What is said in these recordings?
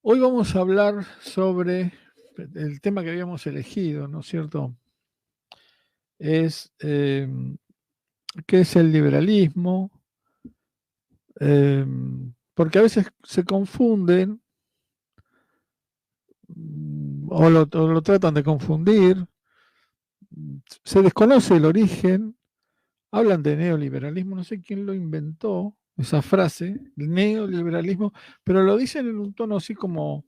Hoy vamos a hablar sobre el tema que habíamos elegido, ¿no es cierto? Es qué es el liberalismo, porque a veces se confunden o lo tratan de confundir, se desconoce el origen, hablan de neoliberalismo, no sé quién lo inventó, esa frase, neoliberalismo, pero lo dicen en un tono así como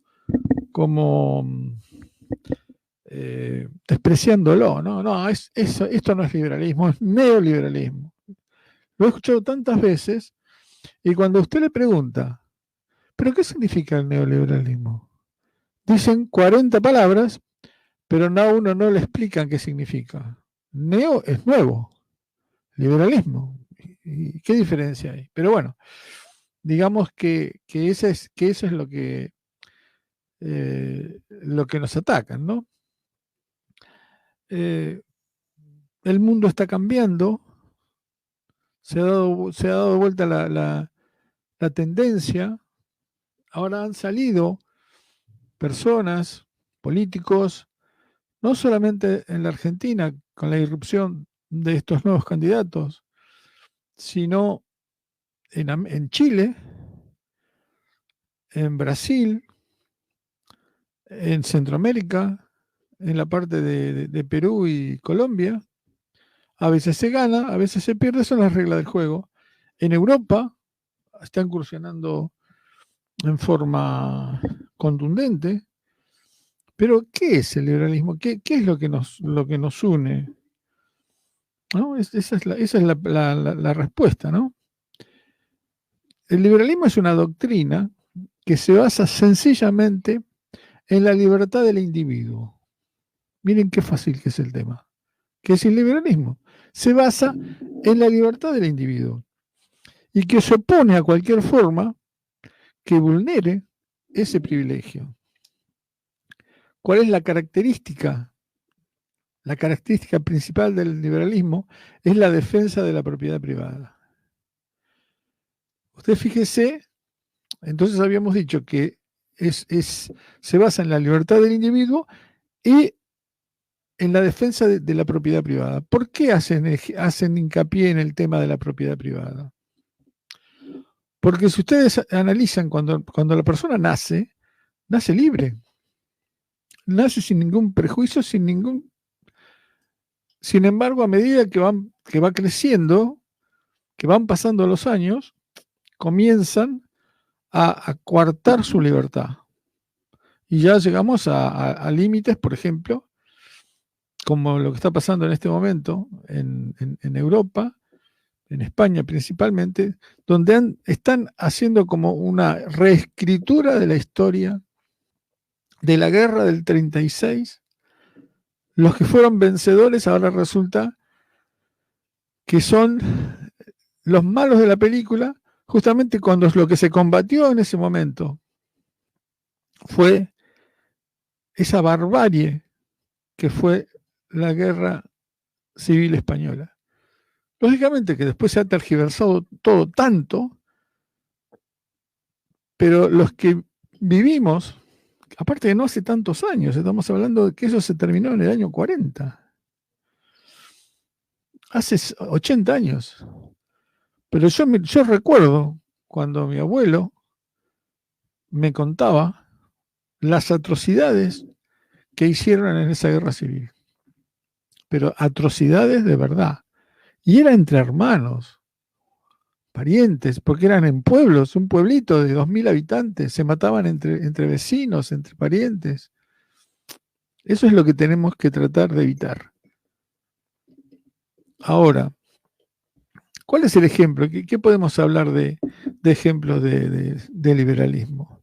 despreciándolo, ¿no? No, esto no es liberalismo, es neoliberalismo. Lo he escuchado tantas veces y cuando usted le pregunta, ¿pero qué significa el neoliberalismo? Dicen 40 palabras, pero a uno no le explican qué significa. Neo es nuevo, liberalismo. ¿Y qué diferencia hay? Pero bueno, digamos que eso es lo que nos atacan, ¿no? Eh, el mundo está cambiando, se ha dado vuelta la tendencia. Ahora han salido personas, políticos, no solamente en la Argentina con la irrupción de estos nuevos candidatos, sino en Chile, en Brasil, en Centroamérica, en la parte de Perú y Colombia. A veces se gana, a veces se pierde, son las reglas del juego. En Europa está incursionando en forma contundente. Pero, ¿qué es el liberalismo? ¿Qué es lo que nos une? ¿No? Esa es la respuesta, ¿no? El liberalismo es una doctrina que se basa sencillamente en la libertad del individuo. Miren qué fácil que es el tema. ¿Qué es el liberalismo? Se basa en la libertad del individuo y que se opone a cualquier forma que vulnere ese privilegio. ¿Cuál es la característica? La característica principal del liberalismo es la defensa de la propiedad privada. Usted fíjese, entonces habíamos dicho que se basa en la libertad del individuo y en la defensa de la propiedad privada. ¿Por qué hacen hincapié en el tema de la propiedad privada? Porque si ustedes analizan cuando la persona nace libre, nace sin ningún prejuicio, Sin embargo, a medida que va creciendo, que van pasando los años, comienzan a coartar su libertad. Y ya llegamos a límites, por ejemplo, como lo que está pasando en este momento en Europa, en España principalmente, donde están haciendo como una reescritura de la historia de la guerra del 36. Los que fueron vencedores ahora resulta que son los malos de la película, justamente cuando lo que se combatió en ese momento fue esa barbarie que fue la guerra civil española. Lógicamente que después se ha tergiversado todo tanto, pero los que vivimos, aparte de no hace tantos años, estamos hablando de que eso se terminó en el año 40, hace 80 años. Pero yo recuerdo cuando mi abuelo me contaba las atrocidades que hicieron en esa guerra civil. Pero atrocidades de verdad. Y era entre hermanos, parientes, porque eran en pueblos, un pueblito de 2000 habitantes, se mataban entre vecinos, entre parientes. Eso es lo que tenemos que tratar de evitar. Ahora, ¿cuál es el ejemplo? ¿Qué podemos hablar de ejemplos de liberalismo?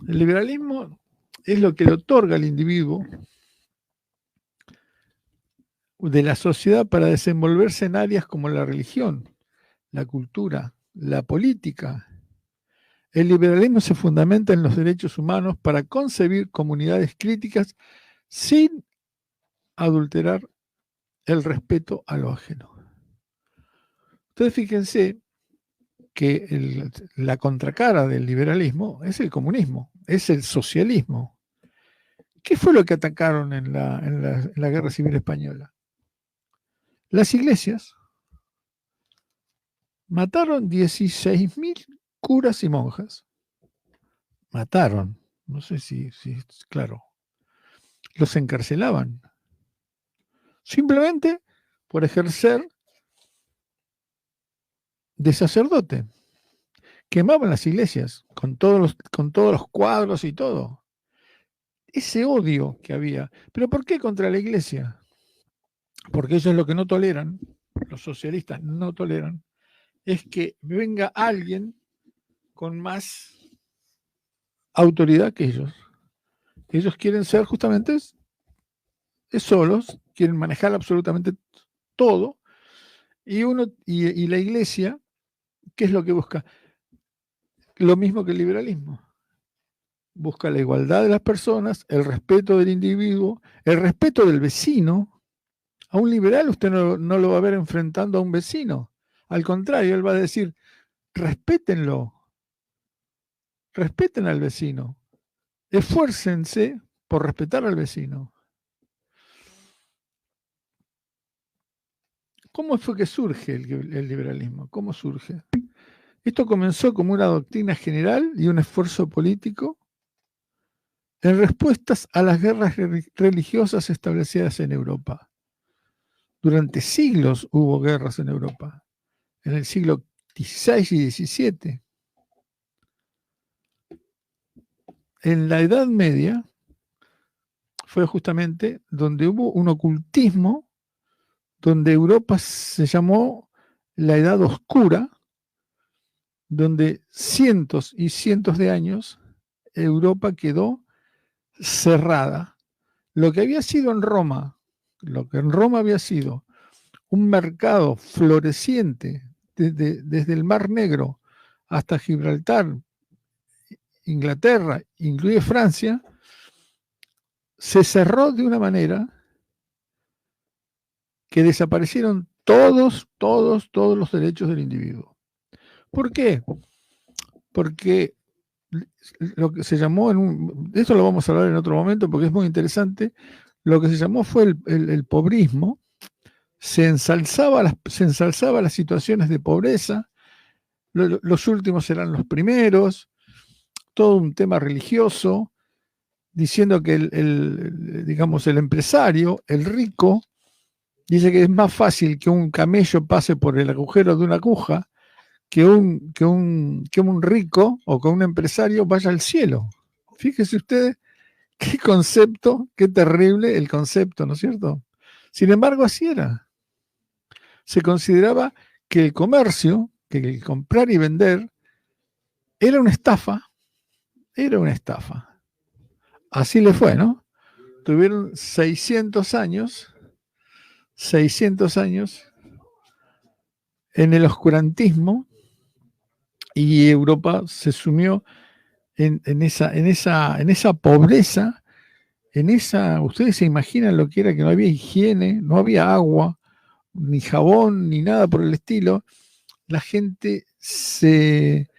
El liberalismo es lo que le otorga al individuo de la sociedad para desenvolverse en áreas como la religión, la cultura, la política. El liberalismo se fundamenta en los derechos humanos para concebir comunidades críticas sin adulterar el respeto a lo ajeno. Entonces, fíjense que la contracara del liberalismo es el comunismo, es el socialismo. ¿Qué fue lo que atacaron en la Guerra Civil Española? Las iglesias. Mataron 16.000 curas y monjas. Mataron. No sé si claro. Los encarcelaban. Simplemente por ejercer de sacerdote. Quemaban las iglesias con todos los cuadros y todo. Ese odio que había. ¿Pero por qué contra la iglesia? Porque ellos lo que no toleran, los socialistas no toleran, es que venga alguien con más autoridad que ellos. Ellos quieren ser justamente solos, quieren manejar absolutamente todo, y la iglesia, ¿qué es lo que busca? Lo mismo que el liberalismo. Busca la igualdad de las personas, el respeto del individuo, el respeto del vecino. A un liberal usted no lo va a ver enfrentando a un vecino. Al contrario, él va a decir, respétenlo, respeten al vecino, esfuércense por respetar al vecino. ¿Cómo fue que surge el liberalismo? ¿Cómo surge? Esto comenzó como una doctrina general y un esfuerzo político en respuestas a las guerras religiosas establecidas en Europa. Durante siglos hubo guerras en Europa, en el siglo XVI y XVII. En la Edad Media fue justamente donde hubo un ocultismo, donde Europa se llamó la Edad Oscura, donde cientos y cientos de años Europa quedó cerrada. Lo que había sido en Roma, lo que en Roma había sido un mercado floreciente desde el Mar Negro hasta Gibraltar, Inglaterra, incluye Francia, se cerró de una manera que desaparecieron todos los derechos del individuo. ¿Por qué? Porque lo que se llamó, esto lo vamos a hablar en otro momento porque es muy interesante, lo que se llamó fue el pobrismo. Se ensalzaba las situaciones de pobreza, los últimos eran los primeros, todo un tema religioso, diciendo que digamos, el empresario, el rico, dice que es más fácil que un camello pase por el agujero de una aguja que un rico o que un empresario vaya al cielo. Fíjese ustedes qué concepto, qué terrible el concepto, ¿no es cierto? Sin embargo, así era. Se consideraba que el comercio, que el comprar y vender, era una estafa, era una estafa. Así le fue, ¿no? Tuvieron 600 años en el oscurantismo y Europa se sumió en esa pobreza, ustedes se imaginan lo que era que no había higiene, no había agua, ni jabón, ni nada por el estilo. La gente se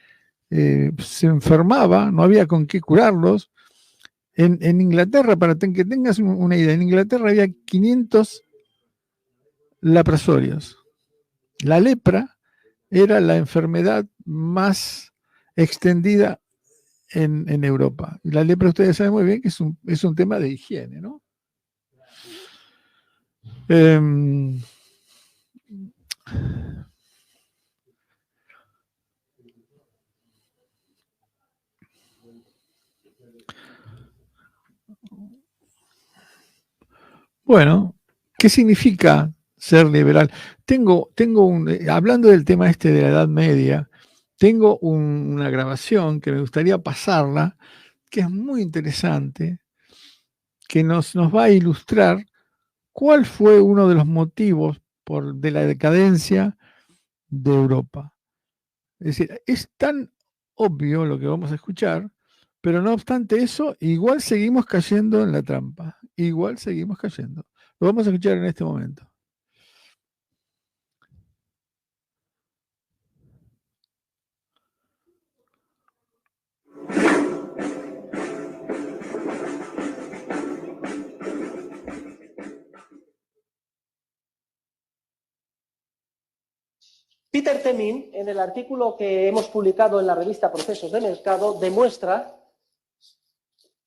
enfermaba, no había con qué curarlos. En Inglaterra, para que tengas una idea, en Inglaterra había 500 leprosorios. La lepra era la enfermedad más extendida en Europa. Y la lepra, ustedes saben muy bien que es un tema de higiene, ¿no? Bueno, ¿qué significa ser liberal? Hablando del tema este de la Edad Media, tengo una grabación que me gustaría pasarla, que es muy interesante, que nos va a ilustrar cuál fue uno de los motivos de la decadencia de Europa. Es decir, es tan obvio lo que vamos a escuchar, pero no obstante eso, igual seguimos cayendo en la trampa, igual seguimos cayendo. Lo vamos a escuchar en este momento. Peter Temin, en el artículo que hemos publicado en la revista Procesos de Mercado, demuestra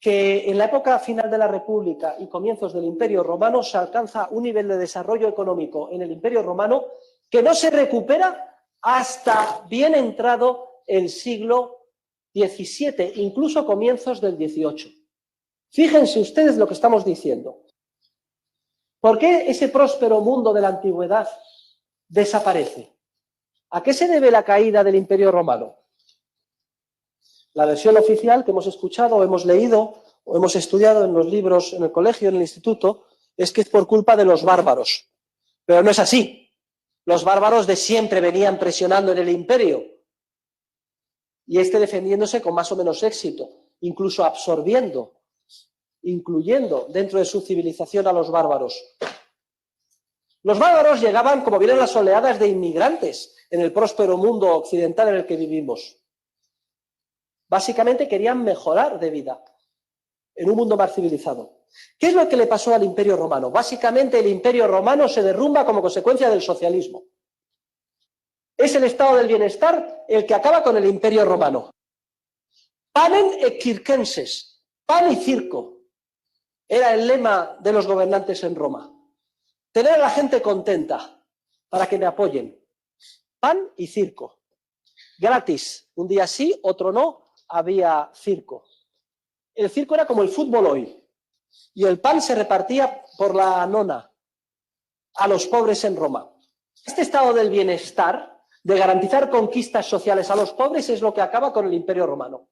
que en la época final de la República y comienzos del Imperio Romano se alcanza un nivel de desarrollo económico en el Imperio Romano que no se recupera hasta bien entrado el siglo XVII, incluso comienzos del XVIII. Fíjense ustedes lo que estamos diciendo. ¿Por qué ese próspero mundo de la antigüedad desaparece? ¿A qué se debe la caída del Imperio Romano? La versión oficial que hemos escuchado, o hemos leído, o hemos estudiado en los libros, en el colegio, en el instituto, es que es por culpa de los bárbaros. Pero no es así. Los bárbaros de siempre venían presionando en el imperio y defendiéndose con más o menos éxito, incluso absorbiendo, incluyendo dentro de su civilización a los bárbaros. Los bárbaros llegaban como vienen las oleadas de inmigrantes en el próspero mundo occidental en el que vivimos. Básicamente querían mejorar de vida en un mundo más civilizado. ¿Qué es lo que le pasó al Imperio Romano? Básicamente el Imperio Romano se derrumba como consecuencia del socialismo. Es el estado del bienestar el que acaba con el Imperio Romano. Panem et circenses, pan y circo, era el lema de los gobernantes en Roma. Tener a la gente contenta para que me apoyen. Pan y circo. Gratis. Un día sí, otro no, había circo. El circo era como el fútbol hoy. Y el pan se repartía por la nona a los pobres en Roma. Este estado del bienestar, de garantizar conquistas sociales a los pobres, es lo que acaba con el Imperio Romano.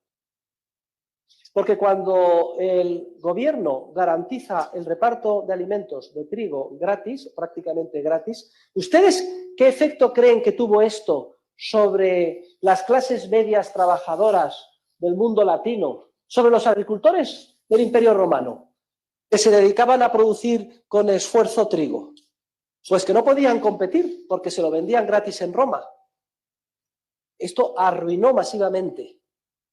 Porque cuando el gobierno garantiza el reparto de alimentos de trigo gratis, prácticamente gratis, ¿ustedes qué efecto creen que tuvo esto sobre las clases medias trabajadoras del mundo latino, sobre los agricultores del Imperio Romano, que se dedicaban a producir con esfuerzo trigo? Pues que no podían competir porque se lo vendían gratis en Roma. Esto arruinó masivamente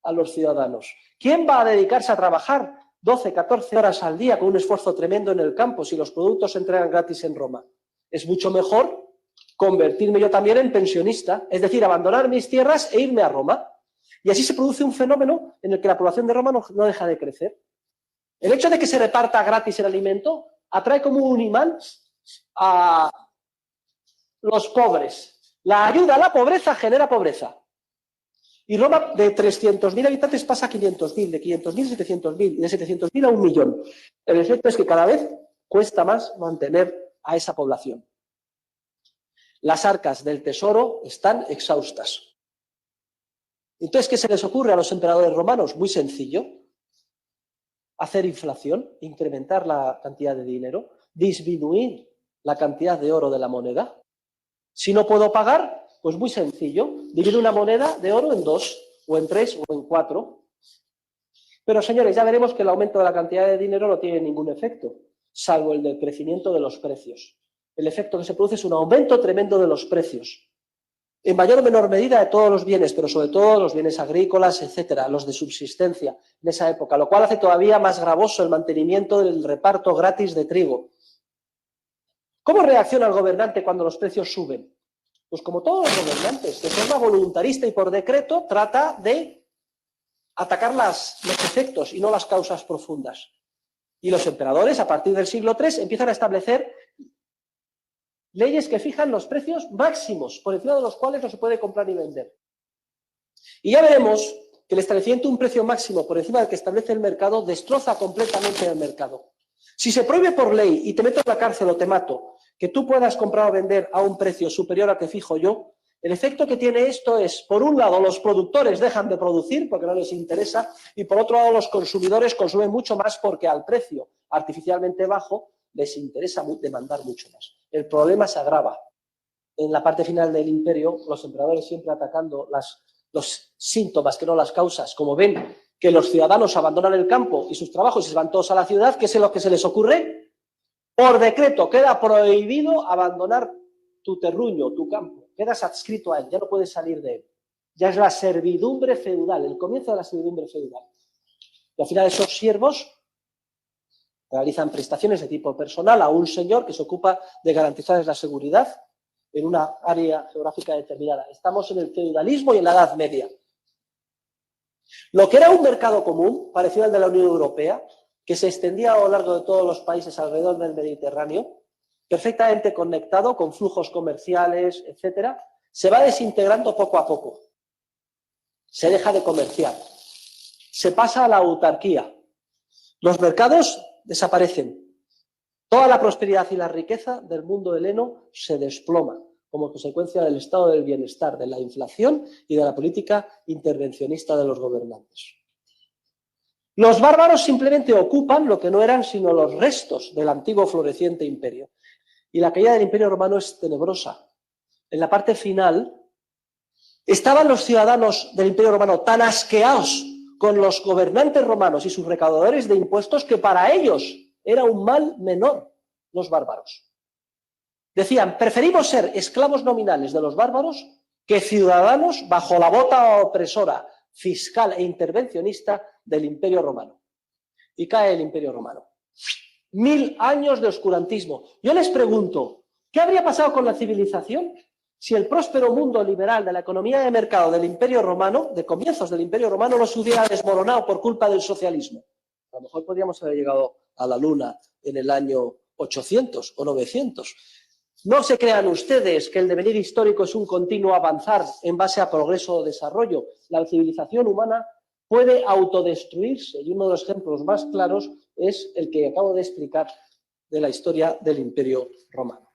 a los ciudadanos. ¿Quién va a dedicarse a trabajar 12, 14 horas al día con un esfuerzo tremendo en el campo si los productos se entregan gratis en Roma? Es mucho mejor convertirme yo también en pensionista, es decir, abandonar mis tierras e irme a Roma. Y así se produce un fenómeno en el que la población de Roma no deja de crecer. El hecho de que se reparta gratis el alimento atrae como un imán a los pobres. La ayuda a la pobreza genera pobreza. Y Roma de 300.000 habitantes pasa a 500.000, de 500.000 a 700.000 y de 700.000 a 1 millón. El efecto es que cada vez cuesta más mantener a esa población. Las arcas del tesoro están exhaustas. Entonces, ¿qué se les ocurre a los emperadores romanos? Muy sencillo. Hacer inflación, incrementar la cantidad de dinero, disminuir la cantidad de oro de la moneda. Si no puedo pagar, pues muy sencillo, dividir una moneda de oro en 2, o en 3, o en 4. Pero, señores, ya veremos que el aumento de la cantidad de dinero no tiene ningún efecto, salvo el del crecimiento de los precios. El efecto que se produce es un aumento tremendo de los precios, en mayor o menor medida de todos los bienes, pero sobre todo los bienes agrícolas, etcétera, los de subsistencia en esa época, lo cual hace todavía más gravoso el mantenimiento del reparto gratis de trigo. ¿Cómo reacciona el gobernante cuando los precios suben? Pues como todos los gobernantes, de forma voluntarista y por decreto, trata de atacar los efectos y no las causas profundas. Y los emperadores, a partir del siglo III, empiezan a establecer leyes que fijan los precios máximos, por encima de los cuales no se puede comprar ni vender. Y ya veremos que el establecimiento de un precio máximo por encima del que establece el mercado destroza completamente el mercado. Si se prohíbe por ley y te meto en la cárcel o te mato, que tú puedas comprar o vender a un precio superior al que fijo yo, el efecto que tiene esto es, por un lado, los productores dejan de producir porque no les interesa, y por otro lado, los consumidores consumen mucho más porque al precio artificialmente bajo les interesa demandar mucho más. El problema se agrava. En la parte final del imperio, los emperadores siempre atacando los síntomas, que no las causas. Como ven que los ciudadanos abandonan el campo y sus trabajos y se van todos a la ciudad, ¿qué es lo que se les ocurre? Por decreto queda prohibido abandonar tu terruño, tu campo. Quedas adscrito a él, ya no puedes salir de él. Ya es la servidumbre feudal, el comienzo de la servidumbre feudal. Y al final esos siervos realizan prestaciones de tipo personal a un señor que se ocupa de garantizarles la seguridad en una área geográfica determinada. Estamos en el feudalismo y en la Edad Media. Lo que era un mercado común, parecido al de la Unión Europea, que se extendía a lo largo de todos los países alrededor del Mediterráneo, perfectamente conectado con flujos comerciales, etcétera, se va desintegrando poco a poco. Se deja de comerciar. Se pasa a la autarquía. Los mercados desaparecen. Toda la prosperidad y la riqueza del mundo heleno se desploma como consecuencia del estado del bienestar, de la inflación y de la política intervencionista de los gobernantes. Los bárbaros simplemente ocupan lo que no eran sino los restos del antiguo floreciente imperio. Y la caída del Imperio Romano es tenebrosa. En la parte final, estaban los ciudadanos del Imperio Romano tan asqueados con los gobernantes romanos y sus recaudadores de impuestos que para ellos era un mal menor los bárbaros. Decían, preferimos ser esclavos nominales de los bárbaros que ciudadanos bajo la bota opresora, fiscal e intervencionista del Imperio Romano. Y cae el Imperio Romano. 1000 años de oscurantismo. Yo les pregunto, ¿qué habría pasado con la civilización si el próspero mundo liberal de la economía de mercado del Imperio Romano, de comienzos del Imperio Romano, no se hubiera desmoronado por culpa del socialismo? A lo mejor podríamos haber llegado a la Luna en el año 800 o 900. No se crean ustedes que el devenir histórico es un continuo avanzar en base a progreso o desarrollo. La civilización humana puede autodestruirse y uno de los ejemplos más claros es el que acabo de explicar de la historia del Imperio Romano.